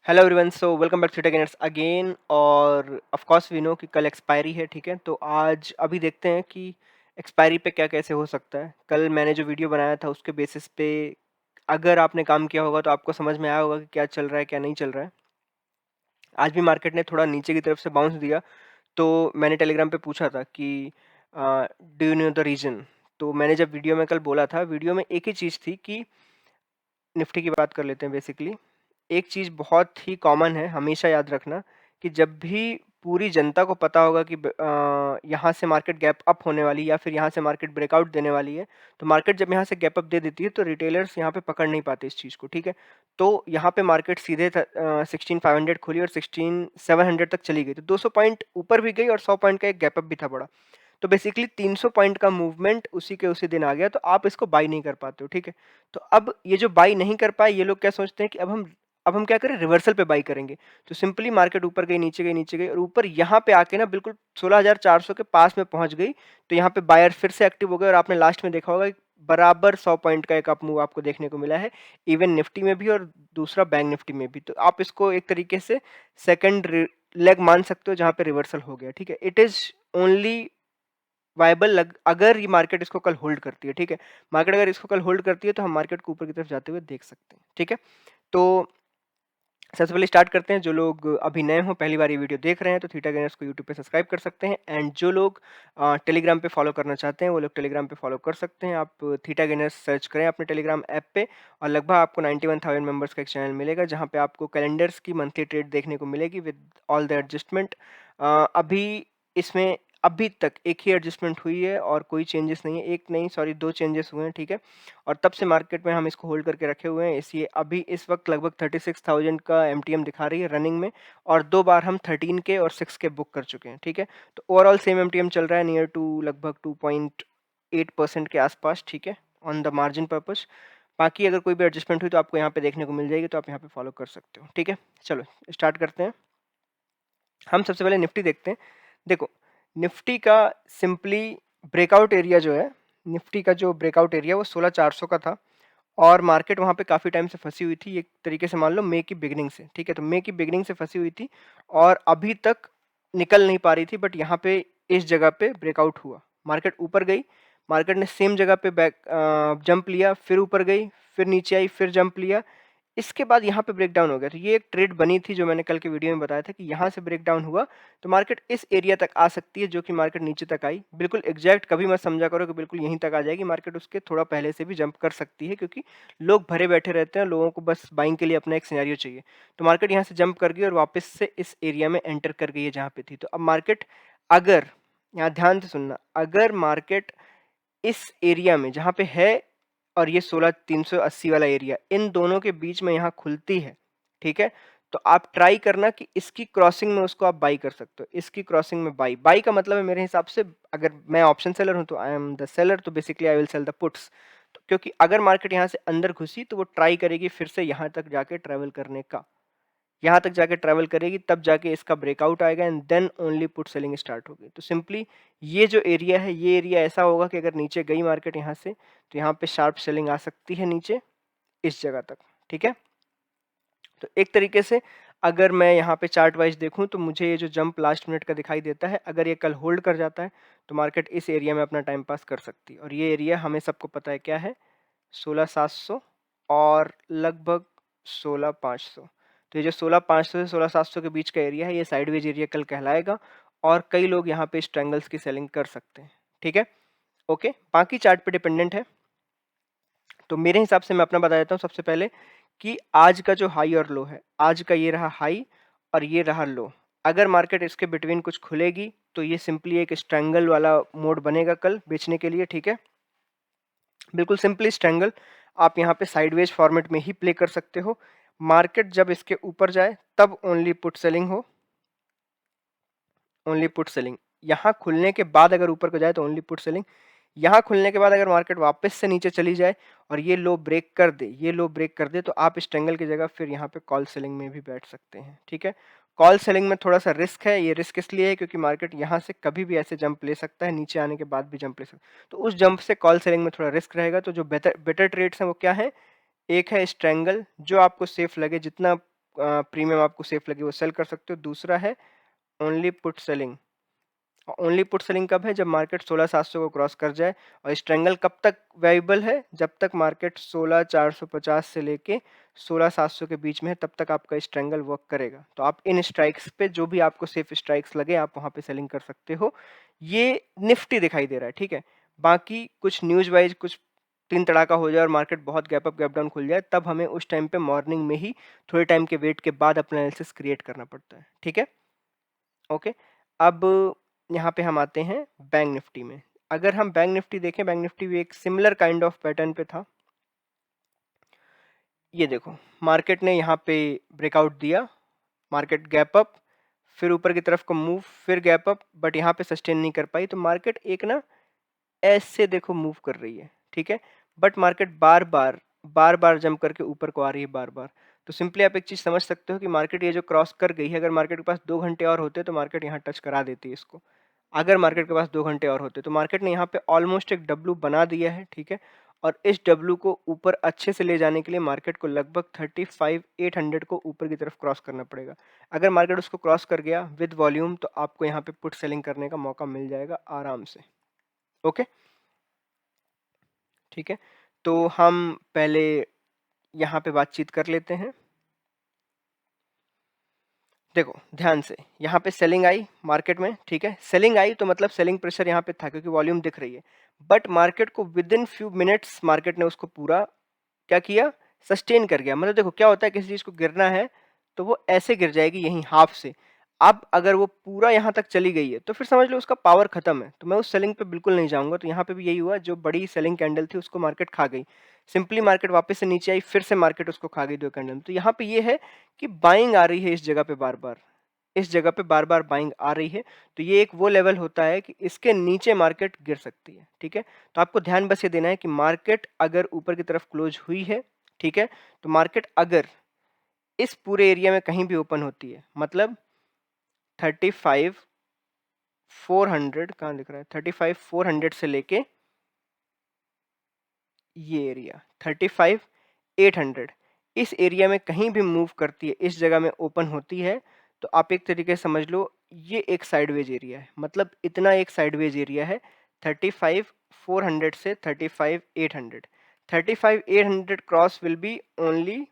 Hello everyone, so welcome back to Tech Gainers again. और of course we know कि कल expiry है, ठीक है। तो आज अभी देखते हैं कि एक्सपायरी पे क्या कैसे हो सकता है। कल मैंने जो वीडियो बनाया था उसके बेसिस पे अगर आपने काम किया होगा तो आपको समझ में आया होगा कि क्या चल रहा है क्या नहीं चल रहा है। आज भी मार्केट ने थोड़ा नीचे की तरफ से बाउंस दिया, तो मैंने टेलीग्राम पे पूछा था कि do you know the reason. तो मैंने जब वीडियो में कल बोला था, वीडियो में एक ही चीज़ थी कि निफ्टी की बात कर लेते हैं बेसिकली। एक चीज़ बहुत ही कॉमन है, हमेशा याद रखना कि जब भी पूरी जनता को पता होगा कि यहाँ से मार्केट गैप अप होने वाली है या फिर यहाँ से मार्केट ब्रेकआउट देने वाली है, तो मार्केट जब यहाँ से गैप अप दे देती है तो रिटेलर्स यहाँ पे पकड़ नहीं पाते इस चीज़ को, ठीक है। तो यहाँ पे मार्केट सीधे 16,500 खुली और 16,700 तक चली गई, तो 200 पॉइंट ऊपर भी गई और 100 पॉइंट का एक गैप अप भी था बड़ा। तो बेसिकली 300 पॉइंट का मूवमेंट उसी के उसी दिन आ गया, तो आप इसको बाई नहीं कर पाते हो, ठीक है। तो अब ये जो बाई नहीं कर पाए, ये लोग क्या सोचते हैं कि अब हम क्या करें, रिवर्सल पे बाई करेंगे। तो सिंपली मार्केट ऊपर गई, नीचे गई, नीचे गई और ऊपर यहाँ पे आके ना बिल्कुल 16,400 के पास में पहुंच गई। तो यहाँ पे बायर फिर से एक्टिव हो गए और आपने लास्ट में देखा होगा कि बराबर 100 पॉइंट का एक अप मूव आपको देखने को मिला है, इवन निफ्टी में भी और दूसरा बैंक निफ्टी में भी। तो आप इसको एक तरीके से सेकंड लेग मान सकते हो जहाँ पे रिवर्सल हो गया, ठीक है। इट इज ओनली वायबल अगर ये मार्केट इसको कल होल्ड करती है, ठीक है। मार्केट अगर इसको कल होल्ड करती है तो हम मार्केट को ऊपर की तरफ जाते हुए देख सकते हैं, ठीक है। तो सबसे पहले स्टार्ट करते हैं। जो लोग अभी नए हो, पहली बार ये वीडियो देख रहे हैं, तो थीटा गेनर्स को यूट्यूब पे सब्सक्राइब कर सकते हैं। एंड जो लोग टेलीग्राम पे फॉलो करना चाहते हैं वो लोग टेलीग्राम पे फॉलो कर सकते हैं। आप थीटा गेनर्स सर्च करें अपने टेलीग्राम ऐप पे और लगभग आपको 91,000 मेंबर्स का एक चैनल मिलेगा जहाँ पे आपको कैलेंडर्स की मंथली ट्रेड देखने को मिलेगी विद ऑल द एडजस्टमेंट। अभी इसमें अभी तक एक ही एडजस्टमेंट हुई है और कोई चेंजेस नहीं है, एक नहीं सॉरी 2 चेंजेस हुए हैं, ठीक है। और तब से मार्केट में हम इसको होल्ड करके रखे हुए हैं, इसलिए अभी इस वक्त लगभग 36,000 का एमटीएम दिखा रही है रनिंग में। और 2 बार हम 13 के और 6 के बुक कर चुके हैं, ठीक है। तो ओवरऑल सेम एमटीएम चल रहा है, नियर टू लगभग 2.8% के आसपास, ठीक है, ऑन द मार्जिन पर्पस। बाकी अगर कोई भी एडजस्टमेंट हुई तो आपको यहाँ पे देखने को मिल जाएगी, तो आप यहाँ पे फॉलो कर सकते हो, ठीक है। चलो स्टार्ट करते हैं। हम सबसे पहले निफ्टी देखते हैं। देखो, निफ्टी का सिंपली ब्रेकआउट एरिया जो है, निफ्टी का जो ब्रेकआउट एरिया वो 16,400 का था और मार्केट वहाँ पे काफ़ी टाइम से फंसी हुई थी, एक तरीके से मान लो मई की बिगिनिंग से, ठीक है। तो मई की बिगिनिंग से फंसी हुई थी और अभी तक निकल नहीं पा रही थी, बट यहाँ पे इस जगह पे ब्रेकआउट हुआ, मार्केट ऊपर गई, मार्केट ने सेम जगह पे बैक जंप लिया, फिर ऊपर गई, फिर नीचे आई, फिर जंप लिया, इसके बाद यहाँ पे ब्रेक डाउन हो गया। तो ये एक ट्रेड बनी थी जो मैंने कल के वीडियो में बताया था कि यहाँ से ब्रेक डाउन हुआ तो मार्केट इस एरिया तक आ सकती है, जो कि मार्केट नीचे तक आई। बिल्कुल एग्जैक्ट कभी मत समझा करो कि बिल्कुल यहीं तक आ जाएगी, मार्केट उसके थोड़ा पहले से भी जंप कर सकती है, क्योंकि लोग भरे बैठे रहते हैं, लोगों को बस बाइंग के लिए अपना एक सिनेरियो चाहिए। तो मार्केट यहाँ से जंप कर गई और वापस से इस एरिया में एंटर कर गई है जहाँ पे थी। तो अब मार्केट अगर, यहाँ ध्यान से सुनना, अगर मार्केट इस एरिया में जहाँ पे है और ये 16,380 वाला एरिया, इन दोनों के बीच में यहाँ खुलती है, ठीक है, तो आप ट्राई करना कि इसकी क्रॉसिंग में उसको आप बाई कर सकते हो। इसकी क्रॉसिंग में बाई, बाई का मतलब है मेरे हिसाब से, अगर मैं ऑप्शन सेलर हूं तो आई एम द सेलर, तो basically I will sell the puts. तो क्योंकि अगर मार्केट यहाँ से अंदर घुसी तो वो ट्राई करेगी फिर से यहाँ तक जाके ट्रेवल करने का, यहाँ तक जाके ट्रैवल करेगी, तब जाके इसका ब्रेकआउट आएगा and then only put selling start होगी। तो सिंपली ये जो एरिया है, ये एरिया ऐसा होगा कि अगर नीचे गई मार्केट यहाँ से तो यहाँ पे शार्प सेलिंग आ सकती है नीचे इस जगह तक, ठीक है। तो एक तरीके से अगर मैं यहाँ पे चार्ट वाइज देखूँ तो मुझे ये जो जंप लास्ट मिनट का दिखाई देता है, अगर ये कल होल्ड कर जाता है तो मार्केट इस एरिया में अपना टाइम पास कर सकती है। और ये एरिया हमें सबको पता है क्या है, 16,700 और लगभग 16,500। तो ये जो 16,500 से 16,700 के बीच का एरिया है, ये साइडवेज एरिया कल कहलाएगा और कई लोग यहाँ पे स्ट्रैंगल्स की सेलिंग कर सकते हैं, ठीक है। ओके, बाकी चार्ट पे डिपेंडेंट है। तो मेरे हिसाब से मैं अपना बता देता हूँ सबसे पहले कि आज का जो हाई और लो है, आज का ये रहा हाई और ये रहा लो। अगर मार्केट इसके बिटवीन कुछ खुलेगी तो ये सिंपली एक स्ट्रैंगल वाला मोड बनेगा कल बेचने के लिए, ठीक है। बिल्कुल सिंपली स्ट्रैंगल, आप यहाँ पे साइडवेज फॉर्मेट में ही प्ले कर सकते हो। मार्केट जब इसके ऊपर जाए तब ओनली पुट सेलिंग हो, ओनली पुट सेलिंग। यहाँ खुलने के बाद अगर ऊपर को जाए तो ओनली पुट सेलिंग। यहाँ खुलने के बाद अगर मार्केट वापस से नीचे चली जाए और ये लो ब्रेक कर दे, ये लो ब्रेक कर दे, तो आप इस ट्रेंगल की जगह फिर यहाँ पे कॉल सेलिंग में भी बैठ सकते हैं, ठीक है। कॉल सेलिंग में थोड़ा सा रिस्क है, ये रिस्क इसलिए है क्योंकि मार्केट यहाँ से कभी भी ऐसे जंप ले सकता है, नीचे आने के बाद भी जंप ले सकता है, तो उस जंप से कॉल सेलिंग में थोड़ा रिस्क रहेगा। तो जो बेटर बेटर ट्रेड्स हैं वो क्या है, एक है स्ट्रैंगल, जो आपको सेफ लगे, जितना प्रीमियम आपको सेफ लगे वो सेल कर सकते हो। दूसरा है only put selling. Only put selling कब है? जब मार्केट 16,700 को क्रॉस कर जाए। और स्ट्रेंगल कब तक वाइबल है? जब तक मार्केट 16,450 से लेके 16,700 के बीच में है, तब तक आपका स्ट्रेंगल वर्क करेगा। तो आप इन स्ट्राइक्स पे जो भी आपको सेफ स्ट्राइक्स लगे आप वहां पे सेलिंग कर सकते हो। ये निफ्टी दिखाई दे रहा है, ठीक है। बाकी कुछ न्यूज वाइज कुछ तीन तड़ाका हो जाए और मार्केट बहुत गैप अप गैप डाउन खुल जाए, तब हमें उस टाइम पे मॉर्निंग में ही थोड़े टाइम के वेट के बाद अपना एनालिसिस क्रिएट करना पड़ता है, ठीक है। ओके, अब यहाँ पे हम आते हैं बैंक निफ्टी में। अगर हम बैंक निफ्टी देखें, बैंक निफ्टी भी एक सिमिलर काइंड ऑफ पैटर्न पे था। ये देखो, मार्केट ने यहाँ पे ब्रेकआउट दिया, मार्केट गैप अप, फिर ऊपर की तरफ को मूव, फिर गैप अप, बट यहाँ पे सस्टेन नहीं कर पाई। तो मार्केट एक ना ऐसे देखो मूव कर रही है, ठीक है। But market bar bar jump करके ऊपर को आ रही है बार बार। तो सिंपली आप एक चीज समझ सकते हो कि मार्केट ये जो क्रॉस कर गई है, अगर मार्केट के पास 2 घंटे और होते तो मार्केट यहाँ टच करा देती है इसको। अगर मार्केट के पास 2 घंटे और होते तो मार्केट ने यहाँ पे ऑलमोस्ट एक डब्लू बना दिया है, ठीक है। और इस डब्लू को ऊपर अच्छे से ले जाने के लिए मार्केट को लगभग 35,800 को ऊपर की तरफ क्रॉस करना पड़ेगा। अगर मार्केट उसको क्रॉस कर गया विद वॉल्यूम तो आपको यहाँ पे पुट सेलिंग करने का मौका मिल जाएगा आराम से। ओके, ठीक है। तो हम पहले यहाँ पे बातचीत कर लेते हैं। देखो ध्यान से, यहाँ पे सेलिंग आई मार्केट में, ठीक है। सेलिंग आई तो मतलब सेलिंग प्रेशर यहाँ पे था क्योंकि वॉल्यूम दिख रही है। बट मार्केट को with in few minutes market ने उसको पूरा क्या किया, सस्टेन कर गया। मतलब देखो क्या होता है, किसी चीज को गिरना है तो वो ऐसे गिर जाएगी यहीं हाफ से। अब अगर वो पूरा यहाँ तक चली गई है तो फिर समझ लो उसका पावर खत्म है। तो मैं उस सेलिंग पे बिल्कुल नहीं जाऊंगा। तो यहाँ पे भी यही हुआ, जो बड़ी सेलिंग कैंडल थी उसको मार्केट खा गई। सिंपली मार्केट वापस से नीचे आई, फिर से मार्केट उसको खा गई 2 कैंडल। तो यहाँ पे ये है कि बाइंग आ रही है इस जगह पे बार बार, इस जगह पे बार बार बाइंग आ रही है। तो ये एक वो लेवल होता है कि इसके नीचे मार्केट गिर सकती है, ठीक है। तो आपको ध्यान बस ये देना है कि मार्केट अगर ऊपर की तरफ क्लोज हुई है, ठीक है, तो मार्केट अगर इस पूरे एरिया में कहीं भी ओपन होती है, मतलब 35,400 कहाँ लिख रहा है, 35,400 से लेके ये एरिया 35,800, इस एरिया में कहीं भी मूव करती है, इस जगह में ओपन होती है, तो आप एक तरीके से समझ लो ये एक साइडवेज एरिया है। मतलब इतना एक साइडवेज एरिया है 35,400 से 35,800। 35,800 cross will be only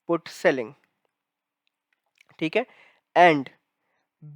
put selling, ठीक है। एंड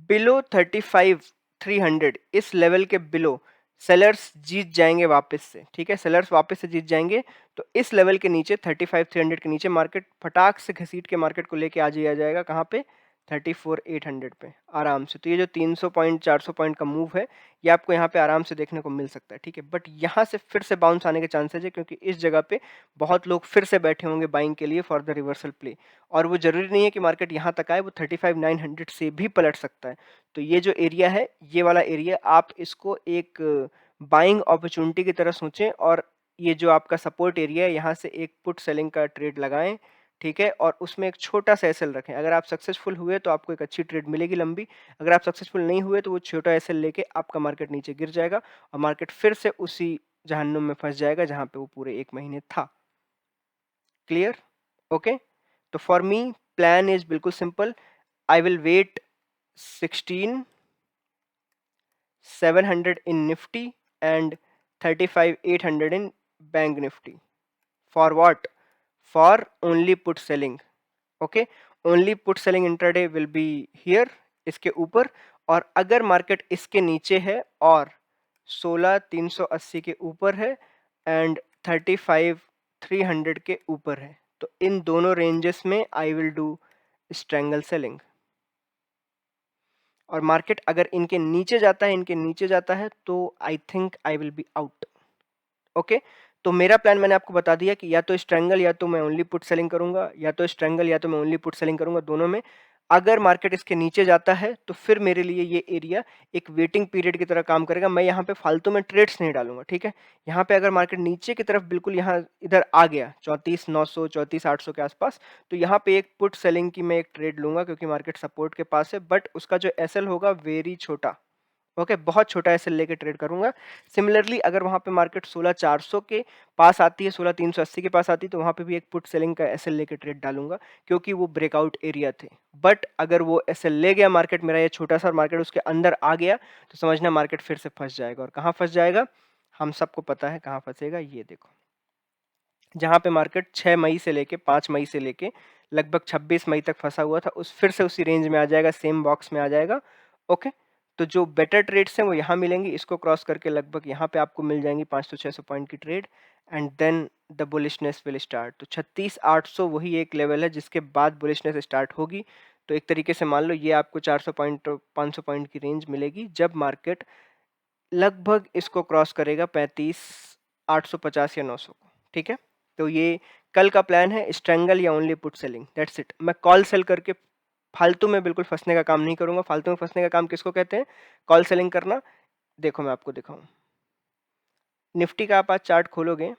बिलो 35,300, इस लेवल के बिलो सेलर्स जीत जाएंगे वापस से, ठीक है। सेलर्स वापस से जीत जाएंगे। तो इस लेवल के नीचे 35,300 के नीचे मार्केट फटाक से घसीट के मार्केट को लेके आ जाएगा कहाँ पे, 34,800 पे आराम से। तो ये जो 300 पॉइंट 400 पॉइंट का मूव है ये आपको यहाँ पे आराम से देखने को मिल सकता है, ठीक है। बट यहाँ से फिर से बाउंस आने के चांसेस है क्योंकि इस जगह पे बहुत लोग फिर से बैठे होंगे बाइंग के लिए फॉर द रिवर्सल प्ले। और वो जरूरी नहीं है कि मार्केट यहाँ तक आए, वो 35,900 से भी पलट सकता है। तो ये जो एरिया है, ये वाला एरिया, आप इसको एक बाइंग अपॉर्चुनिटी की तरह सोचें। और ये जो आपका सपोर्ट एरिया है, यहाँ से एक पुट सेलिंग का ट्रेड लगाएं, ठीक है। और उसमें एक छोटा सा एसएल रखें। अगर आप सक्सेसफुल हुए तो आपको एक अच्छी ट्रेड मिलेगी लंबी। अगर आप सक्सेसफुल नहीं हुए तो वो छोटा एसएल लेके आपका मार्केट नीचे गिर जाएगा और मार्केट फिर से उसी जहन्नुम में फंस जाएगा जहां पे वो पूरे 1 महीने था। क्लियर? ओके। तो फॉर मी प्लान इज बिल्कुल simple. I will wait 16,700 in Nifty and 35,800 in Bank Nifty. For what? For only put selling. Okay, only put selling intraday will be here, इसके ऊपर। और अगर मार्केट इसके नीचे है और 16,380 के ऊपर है एंड 35,300 के ऊपर है, तो इन दोनों रेंजेस में I will do strangle selling. और मार्केट अगर इनके नीचे जाता है, इनके नीचे जाता है, तो I think I will be out. Okay, तो मेरा प्लान मैंने आपको बता दिया कि या तो स्ट्रैंगल या तो मैं ओनली पुट सेलिंग करूंगा, या तो स्ट्रैंगल या तो मैं ओनली पुट सेलिंग करूंगा, दोनों में। अगर मार्केट इसके नीचे जाता है तो फिर मेरे लिए ये एरिया एक वेटिंग पीरियड की तरह काम करेगा। मैं यहाँ पे फालतू में ट्रेड्स नहीं डालूंगा, ठीक है। यहाँ पे अगर मार्केट नीचे की तरफ बिल्कुल यहाँ इधर आ गया 34,900 34,800 के आसपास, तो यहाँ पे एक पुट सेलिंग की मैं एक ट्रेड लूंगा क्योंकि मार्केट सपोर्ट के पास है। बट उसका जो एसएल होगा वेरी छोटा। ओके, बहुत छोटा एसएल लेके ट्रेड करूंगा। सिमिलरली अगर वहां पे मार्केट 16,400 के पास आती है, 16,380 के पास आती है, तो वहां पे भी एक पुट सेलिंग का एसएल लेके ट्रेड डालूंगा, क्योंकि वो ब्रेकआउट एरिया थे। बट अगर वो एसएल ले गया मार्केट, मेरा ये छोटा सा मार्केट उसके अंदर आ गया, तो समझना मार्केट फिर से फंस जाएगा। और कहाँ फंस जाएगा, हम सबको पता है कहाँ फंसेगा। ये देखो, जहां पे मार्केट 6 मई से लेके 5 मई से लेके लगभग 26 मई तक फंसा हुआ था, उस फिर से उसी रेंज में आ जाएगा, सेम बॉक्स में आ जाएगा। ओके, तो जो बेटर ट्रेड्स हैं वो यहाँ मिलेंगी, इसको क्रॉस करके लगभग यहाँ पे आपको मिल जाएंगी 500-600 पॉइंट की trade, and then the bullishness will start. तो 36,800 वही एक लेवल है जिसके बाद बुलिशनेस स्टार्ट होगी। तो एक तरीके से मान लो ये आपको 400 पॉइंट 500 पॉइंट की रेंज मिलेगी, जब मार्केट लगभग इसको क्रॉस करेगा 35,850 या 900 को। ठीक है, तो ये कल का प्लान है, स्ट्रेंगल या only put selling, that's it. मैं कॉल सेल करके फालतू में बिल्कुल फंसने का काम नहीं करूंगा। फालतू में फंसने का काम किसको कहते हैं, कॉल सेलिंग करना। देखो मैं आपको दिखाऊं, निफ्टी का आप आज चार्ट खोलोगे,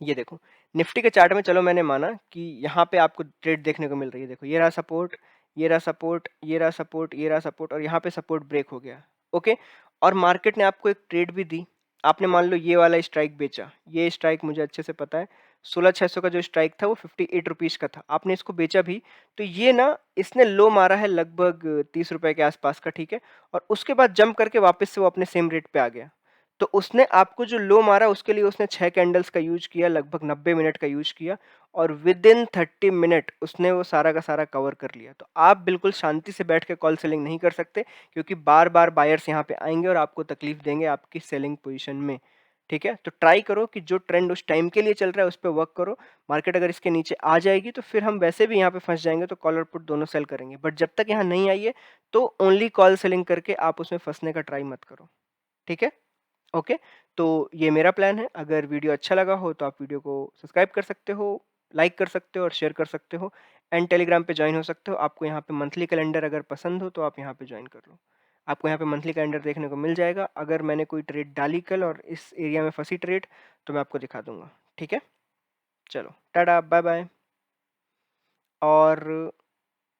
ये देखो निफ्टी के चार्ट में, चलो मैंने माना कि यहाँ पे आपको ट्रेड देखने को मिल रही है। देखो ये रहा सपोर्ट, ये रहा सपोर्ट, ये रहा सपोर्ट, ये रहा सपोर्ट, और यहाँ पे सपोर्ट ब्रेक हो गया। ओके, और मार्केट ने आपको एक ट्रेड भी दी। आपने मान लो ये वाला स्ट्राइक बेचा, ये स्ट्राइक मुझे अच्छे से पता है, 16,600 का जो स्ट्राइक था वो 58 रुपीज का था, आपने इसको बेचा भी। तो ये ना, इसने लो मारा है लगभग 30 रुपए के आसपास का। ठीक है, और उसके बाद जंप करके वापस से वो अपने सेम रेट पे आ गया। तो उसने आपको जो लो मारा उसके लिए उसने 6 कैंडल्स का यूज किया, लगभग 90 मिनट का यूज किया, और विद इन 30 मिनट उसने वो सारा का सारा कवर कर लिया। तो आप बिल्कुल शांति से बैठ के कॉल सेलिंग नहीं कर सकते, क्योंकि बार बार बायर्स यहाँ पे आएंगे और आपको तकलीफ देंगे आपकी सेलिंग पोजीशन में। ठीक है, तो ट्राई करो कि जो ट्रेंड उस टाइम के लिए चल रहा है उस पर वर्क करो। मार्केट अगर इसके नीचे आ जाएगी तो फिर हम वैसे भी यहाँ पे फंस जाएंगे, तो कॉल और पुट दोनों सेल करेंगे। बट जब तक यहाँ नहीं आई है तो ओनली कॉल सेलिंग करके आप उसमें फंसने का ट्राई मत करो। ठीक है, ओके, तो ये मेरा प्लान है। अगर वीडियो अच्छा लगा हो तो आप वीडियो को सब्सक्राइब कर सकते हो, लाइक कर सकते हो और शेयर कर सकते हो, एंड टेलीग्राम पे ज्वाइन हो सकते हो। आपको यहाँ पे मंथली कैलेंडर अगर पसंद हो तो आप यहाँ पे ज्वाइन कर लो। आपको यहाँ पे मंथली कैलेंडर देखने को मिल जाएगा। अगर मैंने कोई ट्रेड डाली कल और इस एरिया में फंसी ट्रेड, तो मैं आपको दिखा दूंगा। ठीक है, चलो टाटा बाय बाय। और